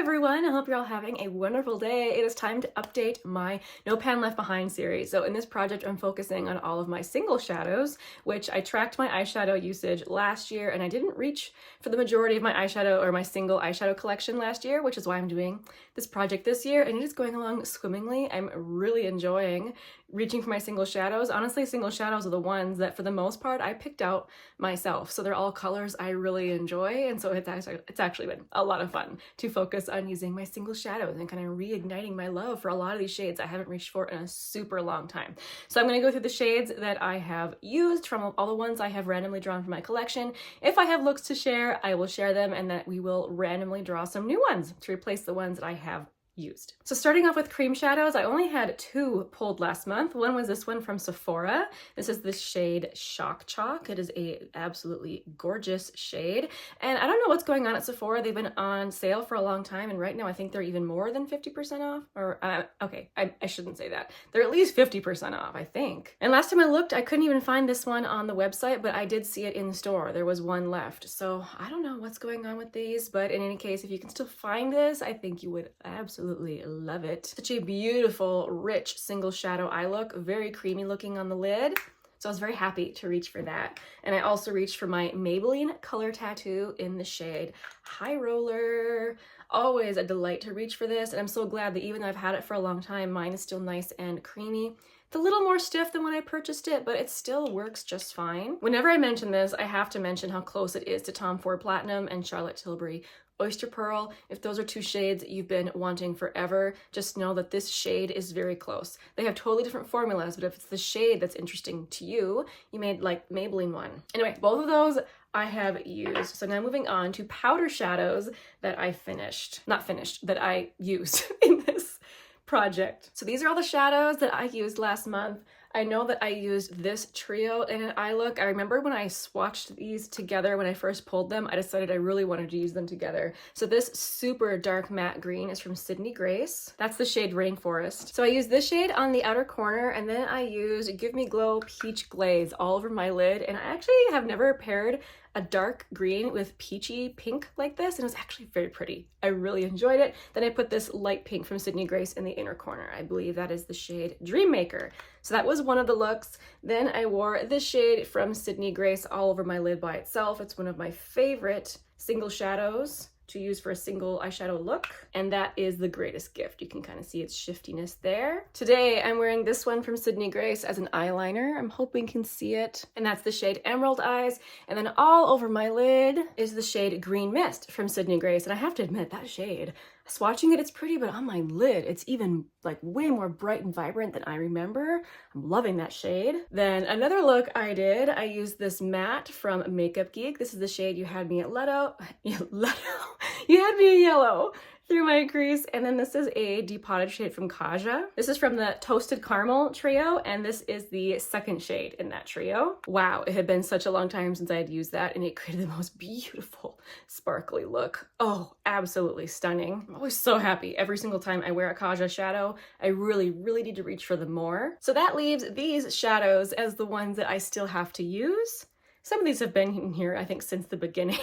everyone, I hope you're all having a wonderful day. It is time to update my No Pan Left Behind series. So in this project, I'm focusing on all of my single shadows, which I tracked my eyeshadow usage last year, and I didn't reach for the majority of my eyeshadow or my single eyeshadow collection last year, which is why I'm doing this project this year, and it is going along swimmingly. I'm really enjoying reaching for my single shadows. Honestly, single shadows are the ones that for the most part I picked out myself. So they're all colors I really enjoy, and so it's actually been a lot of fun to focus on using my single shadows and kind of reigniting my love for a lot of these shades I haven't reached for in a super long time. So I'm going to go through the shades that I have used from all the ones I have randomly drawn from my collection. If I have looks to share, I will share them, and that we will randomly draw some new ones to replace the ones that I have used. So starting off with cream shadows, I only had two pulled last month. One was this one from Sephora. This is the shade Shock Chalk. It is a absolutely gorgeous shade. And I don't know what's going on at Sephora. They've been on sale for a long time, and right now I think they're even more than 50% off. Or, okay, I shouldn't say that. They're at least 50% off, I think. And last time I looked, I couldn't even find this one on the website, but I did see it in the store. There was one left. So I don't know what's going on with these, but in any case, if you can still find this, I think you would absolutely love it. Such a beautiful, rich single shadow eye look, very creamy looking on the lid. So I was very happy to reach for that. And I also reached for my Maybelline Color Tattoo in the shade High Roller. Always a delight to reach for this, and I'm so glad that even though I've had it for a long time, mine is still nice and creamy. It's a little more stiff than when I purchased it, but it still works just fine. Whenever I mention this, I have to mention how close it is to Tom Ford Platinum and Charlotte Tilbury Oyster Pearl. If those are two shades you've been wanting forever, just know that this shade is very close. They have totally different formulas, but if it's the shade that's interesting to you, you may like Maybelline one. Anyway, both of those I have used. So now moving on to powder shadows that that I used in this project. So these are all the shadows that I used last month. I know that I used this trio in an eye look. I remember when I swatched these together when I first pulled them, I decided I really wanted to use them together. So this super dark matte green is from Sydney Grace. That's the shade Rainforest. So I used this shade on the outer corner, and then I used Give Me Glow Peach Glaze all over my lid. And I actually have never paired a dark green with peachy pink like this, and it was actually very pretty. I really enjoyed it. Then I put this light pink from Sydney Grace in the inner corner. I believe that is the shade Dream Maker. So that was one of the looks. Then I wore this shade from Sydney Grace all over my lid by itself. It's one of my favorite single shadows to use for a single eyeshadow look, and that is the greatest gift. You can kind of see its shiftiness there. Today I'm wearing this one from Sydney Grace as an eyeliner. I'm hoping you can see it, and that's the shade Emerald Eyes. And then all over my lid is the shade Green Mist from Sydney Grace, and I have to admit, that shade, swatching it, it's pretty, but on my lid, it's even like way more bright and vibrant than I remember. I'm loving that shade. Then another look I did, I used this matte from Makeup Geek. This is the shade You Had Me at Leto. You Had Me at Yellow through my crease. And then this is a depotted shade from Kaja. This is from the Toasted Caramel trio, and this is the second shade in that trio. Wow, it had been such a long time since I had used that, and it created the most beautiful sparkly look. Oh, absolutely stunning. I'm always so happy every single time I wear a Kaja shadow. I really need to reach for them more. So that leaves these shadows as the ones that I still have to use. Some of these have been in here, I think, since the beginning.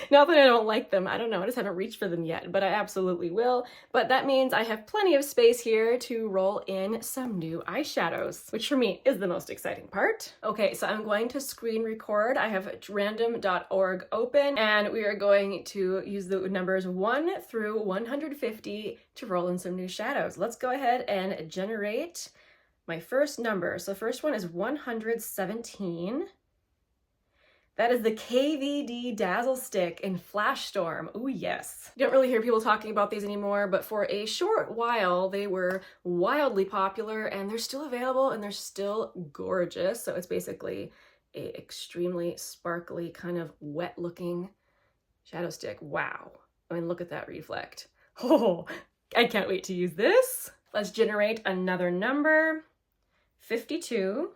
Not that I don't like them, I don't know, I just haven't reached for them yet, but I absolutely will. But that means I have plenty of space here to roll in some new eyeshadows, which for me is the most exciting part. Okay, so I'm going to screen record. I have random.org open, and we are going to use the numbers 1 through 150 to roll in some new shadows. Let's go ahead and generate my first number. So the first one is 117. That is the KVD Dazzle Stick in Flash Storm. Ooh, yes. You don't really hear people talking about these anymore, but for a short while, they were wildly popular, and they're still available, and they're still gorgeous. So it's basically a extremely sparkly, kind of wet-looking shadow stick. Wow. I mean, look at that reflect. Oh, I can't wait to use this. Let's generate another number. 52.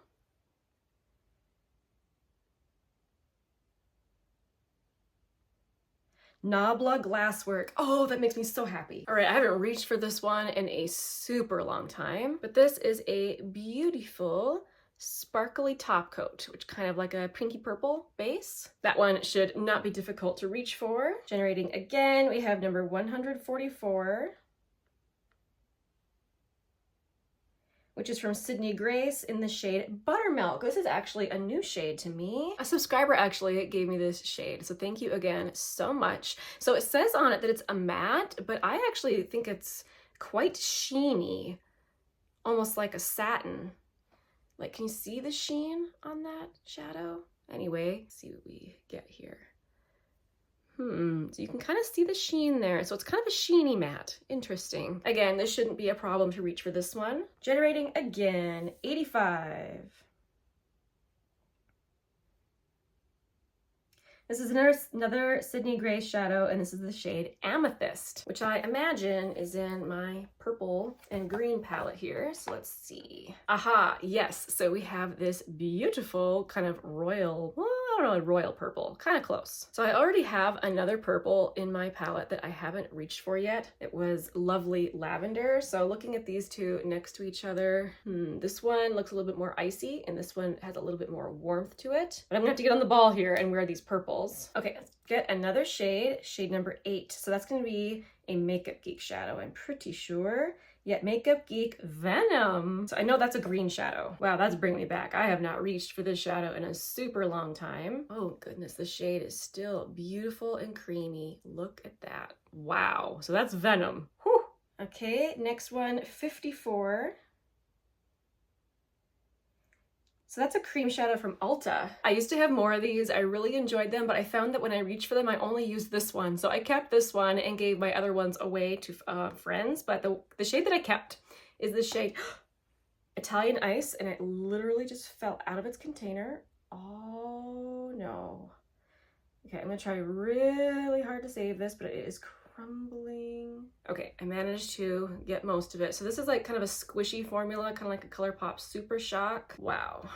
Nabla Glasswork. Oh, that makes me so happy. All right, I haven't reached for this one in a super long time, but this is a beautiful sparkly top coat, which kind of like a pinky purple base. That one should not be difficult to reach for. Generating again, we have number 144, which is from Sydney Grace in the shade Buttermilk. This is actually a new shade to me. A subscriber actually gave me this shade, so thank you again so much. So it says on it that it's a matte, but I actually think it's quite sheeny, almost like a satin. Like, can you see the sheen on that shadow? Anyway, let's see what we get here. So you can kind of see the sheen there. So it's kind of a sheeny matte. Interesting. Again, this shouldn't be a problem to reach for this one. Generating again, 85. This is another Sydney Grace shadow, and this is the shade Amethyst, which I imagine is in my purple and green palette here. So let's see. Aha, yes. So we have this beautiful kind of royal, well, I don't know, royal purple, kind of close. So I already have another purple in my palette that I haven't reached for yet. It was Lovely Lavender. So looking at these two next to each other, this one looks a little bit more icy, and this one has a little bit more warmth to it. But I'm gonna have to get on the ball here and wear these purples. Okay, let's get another shade, shade number 8. So that's gonna be a Makeup Geek shadow, I'm pretty sure. Yet Makeup Geek Venom. So I know that's a green shadow. Wow, that's bringing me back. I have not reached for this shadow in a super long time. Oh goodness, the shade is still beautiful and creamy. Look at that. Wow, so that's Venom. Whew. Okay, next one, 54. So that's a cream shadow from Ulta. I used to have more of these. I really enjoyed them, but I found that when I reached for them, I only used this one. So I kept this one and gave my other ones away to friends. But the shade that I kept is the shade Italian Ice, and it literally just fell out of its container. Oh no. Okay, I'm gonna try really hard to save this, but it is crumbling. Okay, I managed to get most of it. So this is like kind of a squishy formula, kind of like a ColourPop Super Shock. Wow.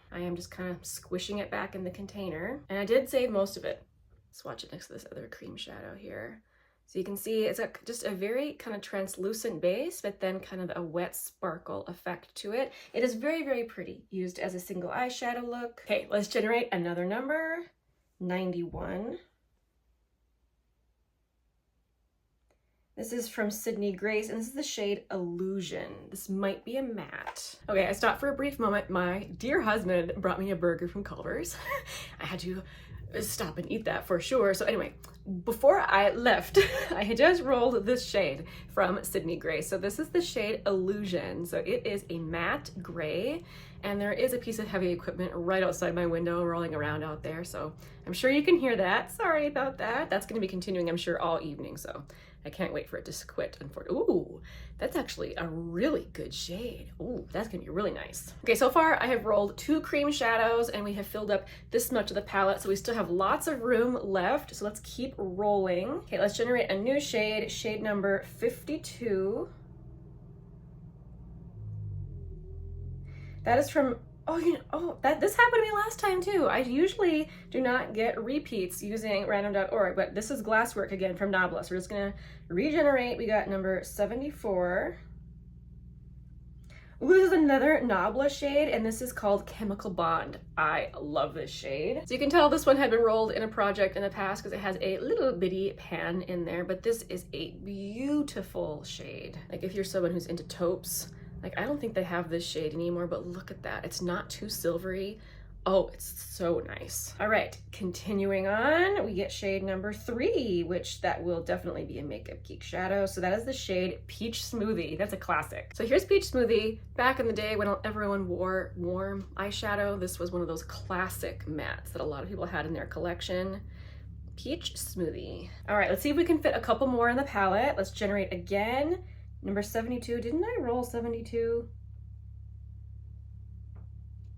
I am just kind of squishing it back in the container. And I did save most of it. Swatch it next to this other cream shadow here. So you can see it's just a very kind of translucent base, but then kind of a wet sparkle effect to it. It is very, very pretty, used as a single eyeshadow look. Okay, let's generate another number, 91. This is from Sydney Grace, and this is the shade Illusion. This might be a matte. Okay, I stopped for a brief moment. My dear husband brought me a burger from Culver's. I had to stop and eat that for sure. So anyway, before I left, I had just rolled this shade from Sydney Grace. So this is the shade Illusion. So it is a matte gray, and there is a piece of heavy equipment right outside my window rolling around out there. So I'm sure you can hear that. Sorry about that. That's gonna be continuing, I'm sure, all evening. So I can't wait for it to quit. Ooh, that's actually a really good shade. Ooh, that's gonna be really nice. Okay, so far I have rolled 2 cream shadows, and we have filled up this much of the palette, so we still have lots of room left. So let's keep rolling. Okay, let's generate a new shade, shade number 52. That is from, this happened to me last time too. I usually do not get repeats using random.org, but this is Glasswork again from Noblis. We're just gonna regenerate. We got number 74. Ooh, this is another Noblis shade, and this is called Chemical Bond. I love this shade. So you can tell this one had been rolled in a project in the past because it has a little bitty pan in there, but this is a beautiful shade. Like if you're someone who's into taupes, like I don't think they have this shade anymore, but look at that. It's not too silvery. Oh, it's so nice. All right, continuing on, we get shade number 3, which that will definitely be a Makeup Geek shadow. So that is the shade Peach Smoothie. That's a classic. So here's Peach Smoothie. Back in the day when everyone wore warm eyeshadow, this was one of those classic mattes that a lot of people had in their collection. Peach Smoothie. All right, let's see if we can fit a couple more in the palette. Let's generate again. Number 72, didn't I roll 72?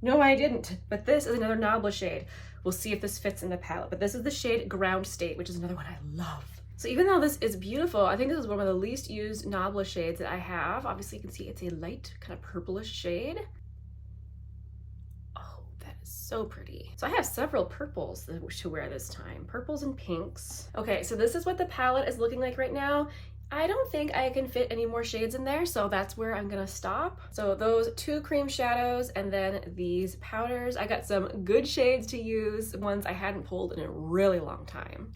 No, I didn't, but this is another Noblis shade. We'll see if this fits in the palette, but this is the shade Ground State, which is another one I love. So even though this is beautiful, I think this is one of the least used Noblis shades that I have. Obviously you can see it's a light kind of purplish shade. Oh, that is so pretty. So I have several purples to wear this time, purples and pinks. Okay, so this is what the palette is looking like right now. I don't think I can fit any more shades in there, so that's where I'm gonna stop. So those 2 cream shadows and then these powders. I got some good shades to use, ones I hadn't pulled in a really long time,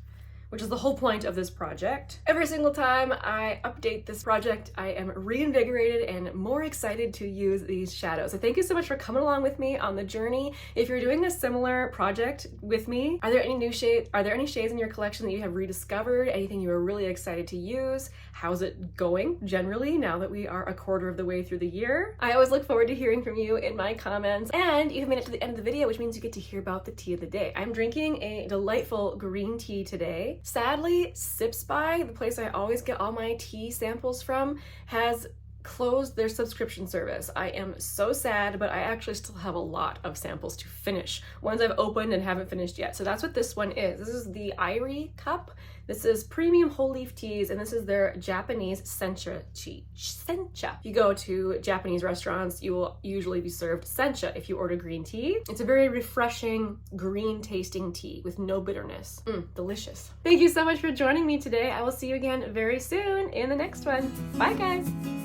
which is the whole point of this project. Every single time I update this project, I am reinvigorated and more excited to use these shadows. So thank you so much for coming along with me on the journey. If you're doing a similar project with me, are there any shades in your collection that you have rediscovered? Anything you were really excited to use? How's it going generally now that we are a quarter of the way through the year? I always look forward to hearing from you in my comments, and you've made it to the end of the video, which means you get to hear about the tea of the day. I'm drinking a delightful green tea today. Sadly, Sips By, the place I always get all my tea samples from, has closed their subscription service. I am so sad, but I actually still have a lot of samples to finish. Ones I've opened and haven't finished yet. So that's what this one is. This is the Irie cup. This is premium whole leaf teas, and this is their Japanese sencha tea. Sencha. If you go to Japanese restaurants, you will usually be served sencha if you order green tea. It's a very refreshing, green tasting tea with no bitterness. Delicious. Thank you so much for joining me today. I will see you again very soon in the next one. Bye, guys.